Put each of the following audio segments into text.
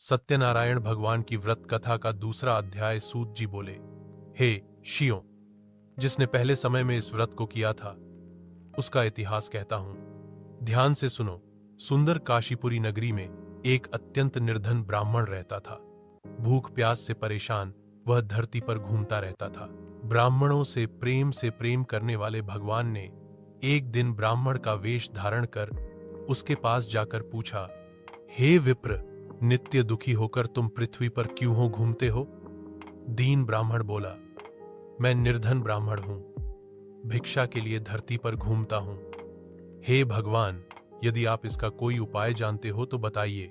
सत्यनारायण भगवान की व्रत कथा का दूसरा अध्याय। सूत जी बोले, हे शियों, जिसने पहले समय में इस व्रत को किया था उसका इतिहास कहता हूं, ध्यान से सुनो। सुंदर काशीपुरी नगरी में एक अत्यंत निर्धन ब्राह्मण रहता था। भूख प्यास से परेशान वह धरती पर घूमता रहता था। ब्राह्मणों से प्रेम करने वाले भगवान ने एक दिन ब्राह्मण का वेश धारण कर उसके पास जाकर पूछा, हे विप्र, नित्य दुखी होकर तुम पृथ्वी पर क्यों हो घूमते हो? दीन ब्राह्मण बोला, मैं निर्धन ब्राह्मण हूं, भिक्षा के लिए धरती पर घूमता हूं। हे भगवान, यदि आप इसका कोई उपाय जानते हो तो बताइए।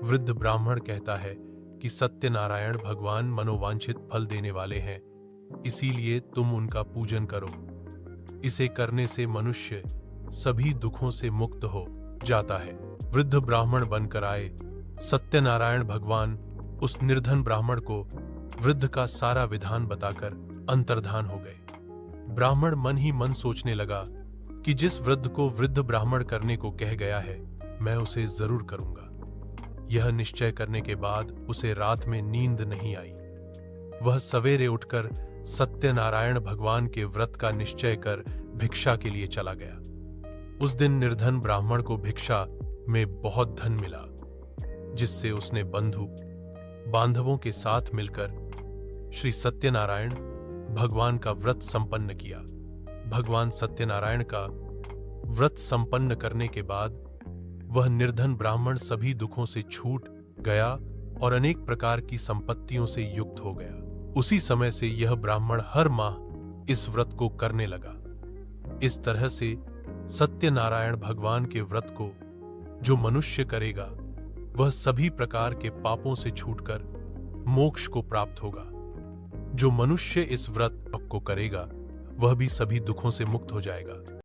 वृद्ध ब्राह्मण कहता है कि सत्यनारायण भगवान मनोवांछित फल देने वाले हैं, इसीलिए तुम उनका पूजन करो। इसे करने से मनुष्य सभी दुखों से मुक्त हो जाता है। वृद्ध ब्राह्मण बनकर आए सत्यनारायण भगवान उस निर्धन ब्राह्मण को वृद्ध का सारा विधान बताकर अंतर्धान हो गए। ब्राह्मण मन ही मन सोचने लगा कि जिस वृद्ध को वृद्ध ब्राह्मण करने को कह गया है, मैं उसे जरूर करूंगा। यह निश्चय करने के बाद उसे रात में नींद नहीं आई। वह सवेरे उठकर सत्यनारायण भगवान के व्रत का निश्चय कर भिक्षा के लिए चला गया। उस दिन निर्धन ब्राह्मण को भिक्षा में बहुत धन मिला, जिससे उसने बंधु बांधवों के साथ मिलकर श्री सत्यनारायण भगवान का व्रत संपन्न किया। भगवान सत्यनारायण का व्रत संपन्न करने के बाद वह निर्धन ब्राह्मण सभी दुखों से छूट गया और अनेक प्रकार की संपत्तियों से युक्त हो गया। उसी समय से यह ब्राह्मण हर माह इस व्रत को करने लगा। इस तरह से सत्यनारायण भगवान के व्रत को जो मनुष्य करेगा वह सभी प्रकार के पापों से छूटकर मोक्ष को प्राप्त होगा। जो मनुष्य इस व्रत को करेगा वह भी सभी दुखों से मुक्त हो जाएगा।